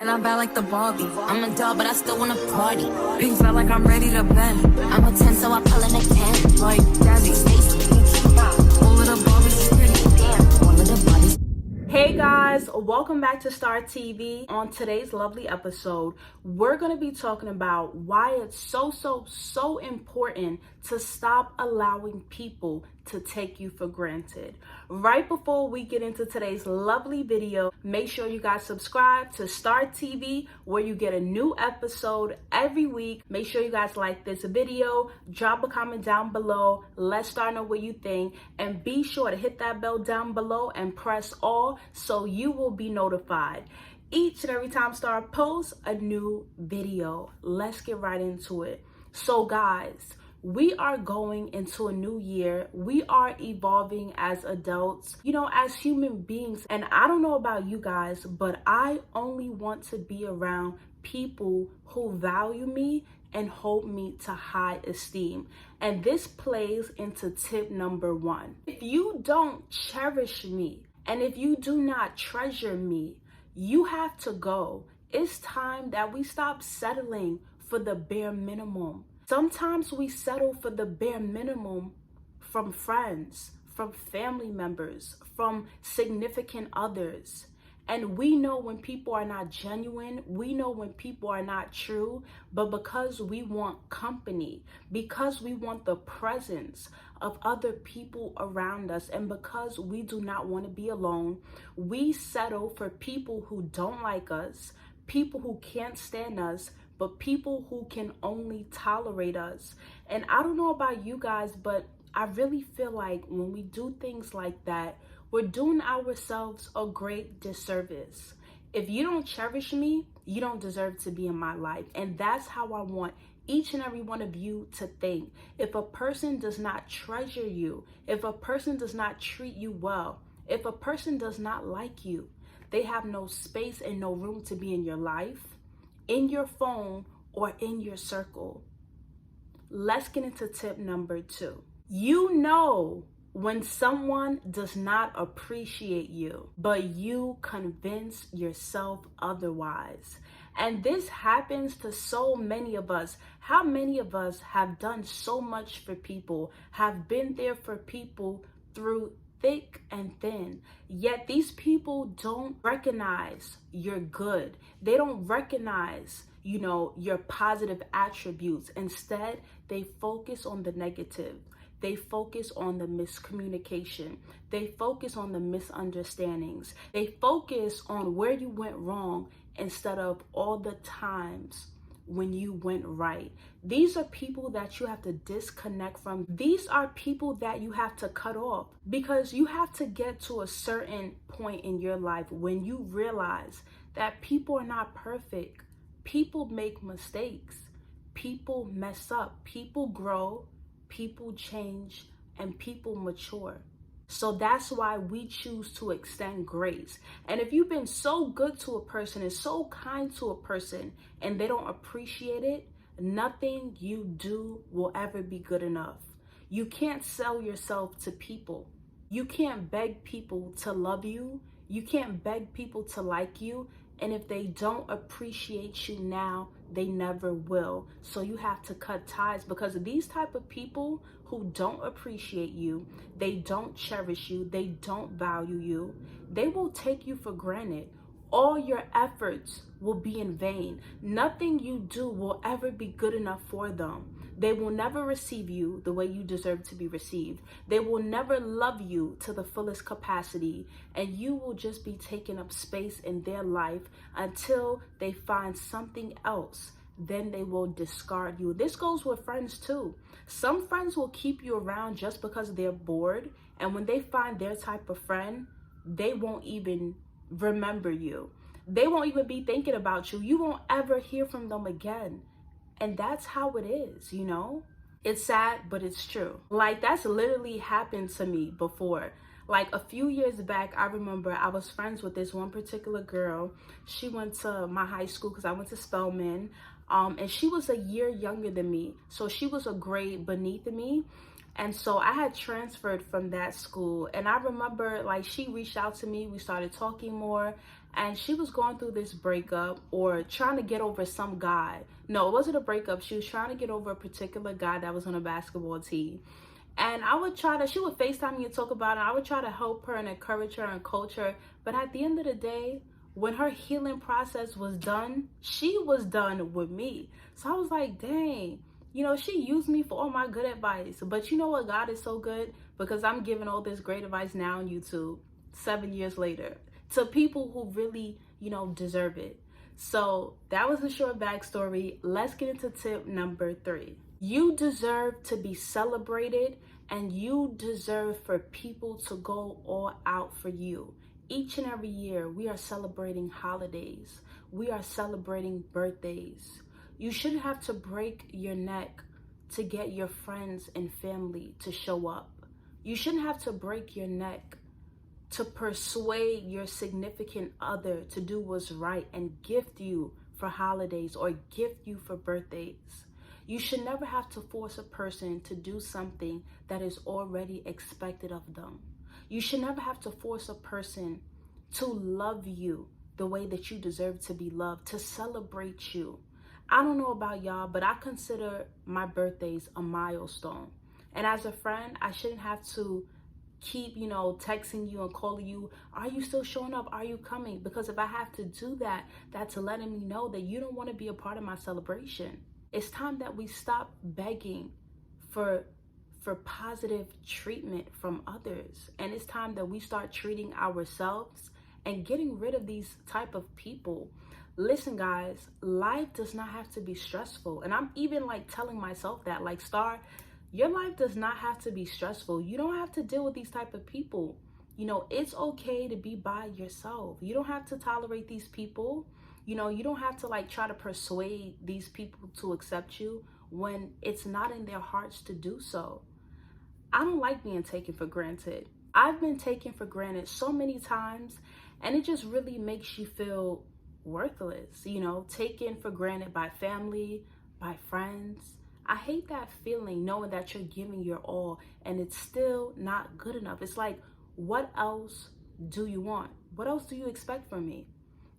And I'm bad like the Barbie. I'm a doll, but I still wanna party. Pink felt like I'm ready to bend. I'm a 10, so I pull in a 10. Like Daddy, all of the Barbies is pretty. Damn, all of the Barbies. Hey guys, welcome back to Star TV. On today's lovely episode, we're going to be talking about why it's so important to stop allowing people to take you for granted. Right before we get into today's lovely video, make sure you guys subscribe to Star TV where you get a new episode every week. Make sure you guys like this video, drop a comment down below, let's start know what you think, and be sure to hit that bell down below and press all so you will be notified each and every time Star posts a new video. Let's get right into it. So guys, we are going into a new year. We are evolving as adults, as human beings. And I don't know about you guys, but I only want to be around people who value me and hold me to high esteem. And this plays into tip number 1. If you don't cherish me and if you do not treasure me, you have to go. It's time that we stop settling for the bare minimum. Sometimes we settle for the bare minimum from friends, from family members, from significant others. And we know when people are not genuine, we know when people are not true, but because we want company, because we want the presence of other people around us, and because we do not want to be alone, we settle for people who don't like us, people who can't stand us, but people who can only tolerate us. And I don't know about you guys, but I really feel like when we do things like that, we're doing ourselves a great disservice. If you don't cherish me, you don't deserve to be in my life. And that's how I want each and every one of you to think. If a person does not treasure you, if a person does not treat you well, if a person does not like you, they have no space and no room to be in your life, in your phone, or in your circle. Let's get into tip number 2. You know when someone does not appreciate you, but you convince yourself otherwise. And this happens to so many of us. How many of us have done so much for people, have been there for people through thick and thin, yet these people don't recognize your good. They don't recognize, your positive attributes. Instead, they focus on the negative. They focus on the miscommunication. They focus on the misunderstandings. They focus on where you went wrong instead of all the times when you went right. These are people that you have to disconnect from. These are people that you have to cut off, because you have to get to a certain point in your life when you realize that people are not perfect. People make mistakes. People mess up. People grow. People change, and people mature. So that's why we choose to extend grace. And if you've been so good to a person and so kind to a person and they don't appreciate it, nothing you do will ever be good enough. You can't sell yourself to people. You can't beg people to love you. You can't beg people to like you. And if they don't appreciate you now, they never will. So you have to cut ties, because these type of people who don't appreciate you, they don't cherish you, they don't value you, they will take you for granted. All your efforts will be in vain. Nothing you do will ever be good enough for them. They will never receive you the way you deserve to be received. They will never love you to the fullest capacity, and you will just be taking up space in their life until they find something else. Then they will discard you. This goes with friends too. Some friends will keep you around just because they're bored, and when they find their type of friend, they won't even remember you. They won't even be thinking about you. You won't ever hear from them again. And that's how it is, It's sad, but it's true. Like, that's literally happened to me before. Like a few years back, I remember I was friends with this one particular girl. She went to my high school because I went to Spelman. And she was a year younger than me. So she was a grade beneath me. And so I had transferred from that school. And I remember, like, she reached out to me. We started talking more. and she was going through this breakup or trying to get over some guy. No, it wasn't a breakup. She was trying to get over a particular guy that was on a basketball team. And she would FaceTime me and talk about it. I would try to help her and encourage her and coach her. But at the end of the day, when her healing process was done, she was done with me. So I was like, dang, she used me for all my good advice. But you know what? God is so good, because I'm giving all this great advice now on YouTube 7 years later to people who really, deserve it. So that was a short backstory. Let's get into tip number 3. You deserve to be celebrated, and you deserve for people to go all out for you. Each and every year, we are celebrating holidays. We are celebrating birthdays. You shouldn't have to break your neck to get your friends and family to show up. You shouldn't have to break your neck to persuade your significant other to do what's right and gift you for holidays or gift you for birthdays. You should never have to force a person to do something that is already expected of them. You should never have to force a person to love you the way that you deserve to be loved, to celebrate you. I don't know about y'all, but I consider my birthdays a milestone. And as a friend, I shouldn't have to keep, texting you and calling you, are you still showing up? Are you coming? Because if I have to do that, that's letting me know that you don't want to be a part of my celebration. It's time that we stop begging for positive treatment from others. And it's time that we start treating ourselves and getting rid of these type of people. Listen, guys, life does not have to be stressful. And I'm even telling myself that, Star, your life does not have to be stressful. You don't have to deal with these type of people. It's okay to be by yourself. You don't have to tolerate these people. You don't have to try to persuade these people to accept you when it's not in their hearts to do so. I don't like being taken for granted. I've been taken for granted so many times, and it just really makes you feel worthless, taken for granted by family, by friends. I hate that feeling, knowing that you're giving your all and it's still not good enough. It's like, what else do you want? What else do you expect from me?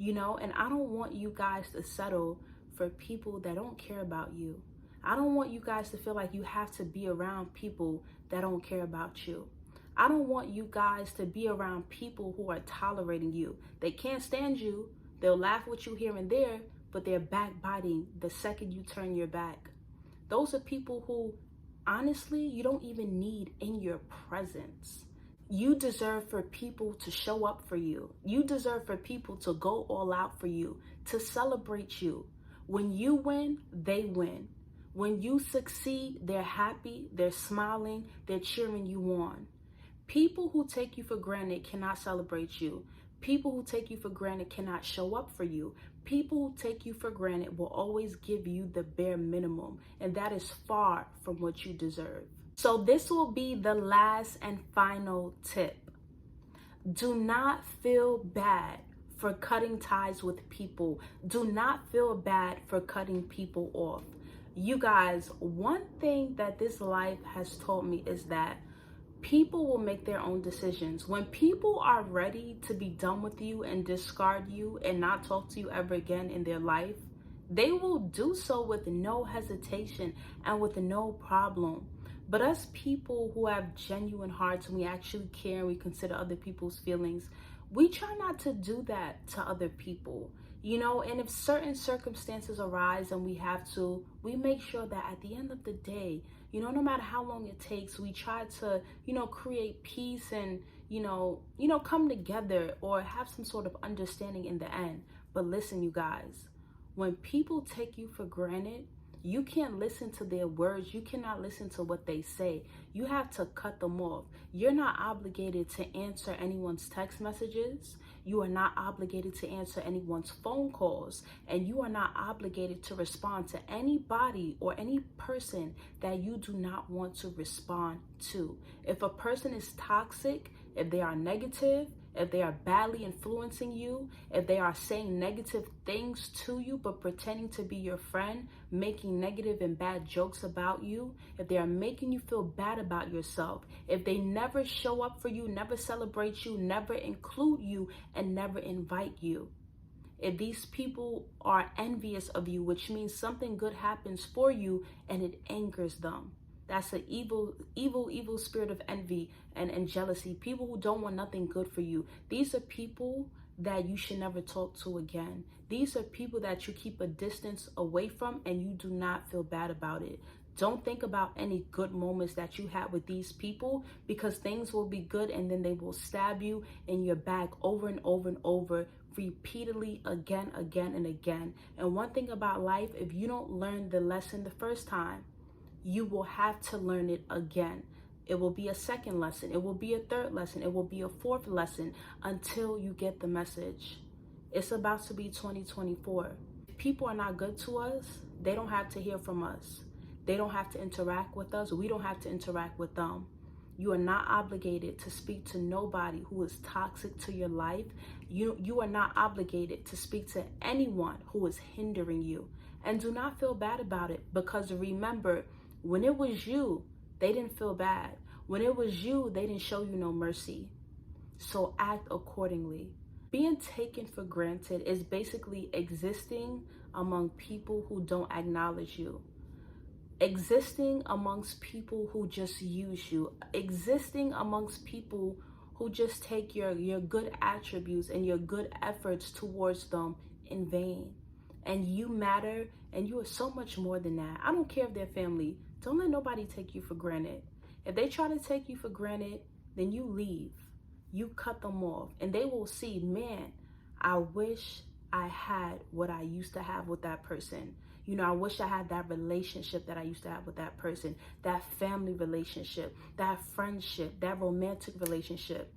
And I don't want you guys to settle for people that don't care about you. I don't want you guys to feel like you have to be around people that don't care about you. I don't want you guys to be around people who are tolerating you. They can't stand you. They'll laugh with you here and there, but they're backbiting the second you turn your back. Those are people who, honestly, you don't even need in your presence. You deserve for people to show up for you. You deserve for people to go all out for you, to celebrate you. When you win, they win. When you succeed, they're happy, they're smiling, they're cheering you on. People who take you for granted cannot celebrate you. People who take you for granted cannot show up for you. People who take you for granted will always give you the bare minimum, and that is far from what you deserve. So this will be the last and final tip. Do not feel bad for cutting ties with people. Do not feel bad for cutting people off. You guys, one thing that this life has taught me is that people will make their own decisions. When people are ready to be done with you and discard you and not talk to you ever again in their life, they will do so with no hesitation and with no problem. But us people who have genuine hearts and we actually care and we consider other people's feelings, we try not to do that to other people. And if certain circumstances arise and we have to, we make sure that at the end of the day, no matter how long it takes, we try to, create peace and, come together or have some sort of understanding in the end. But listen, you guys, when people take you for granted, you can't listen to their words. You cannot listen to what they say. You have to cut them off. You're not obligated to answer anyone's text messages. You are not obligated to answer anyone's phone calls. And you are not obligated to respond to anybody or any person that you do not want to respond to. If a person is toxic, if they are negative, if they are badly influencing you, if they are saying negative things to you but pretending to be your friend, making negative and bad jokes about you, if they are making you feel bad about yourself, if they never show up for you, never celebrate you, never include you, and never invite you, if these people are envious of you, which means something good happens for you and it angers them. That's an evil spirit of envy and jealousy. People who don't want nothing good for you. These are people that you should never talk to again. These are people that you keep a distance away from and you do not feel bad about it. Don't think about any good moments that you had with these people, because things will be good and then they will stab you in your back over and over and over, repeatedly, again and again. And one thing about life, if you don't learn the lesson the first time, you will have to learn it again. It will be a second lesson. It will be a third lesson. It will be a fourth lesson until you get the message. It's about to be 2024. If people are not good to us, they don't have to hear from us. They don't have to interact with us. We don't have to interact with them. You are not obligated to speak to nobody who is toxic to your life. You are not obligated to speak to anyone who is hindering you. And do not feel bad about it, because remember, when it was you, they didn't feel bad. When it was you, they didn't show you no mercy. So act accordingly. Being taken for granted is basically existing among people who don't acknowledge you. Existing amongst people who just use you. Existing amongst people who just take your good attributes and your good efforts towards them in vain. And you matter, and you are so much more than that. I don't care if they're family. Don't let nobody take you for granted. If they try to take you for granted, then you leave. You cut them off, and they will see, man, I wish I had what I used to have with that person. You know, I wish I had that relationship that I used to have with that person, that family relationship, that friendship, that romantic relationship.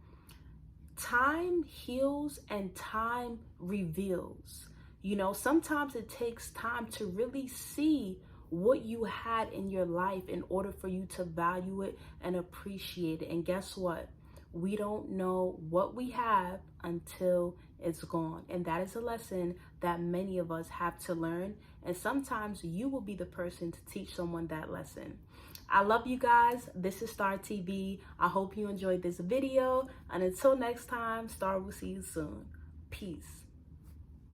Time heals and time reveals. You know, sometimes it takes time to really see what you had in your life in order for you to value it and appreciate it. And guess what? We don't know what we have until it's gone. And that is a lesson that many of us have to learn. And sometimes you will be the person to teach someone that lesson. I love you guys. This is Star TV. I hope you enjoyed this video. And until next time, Star will see you soon. Peace.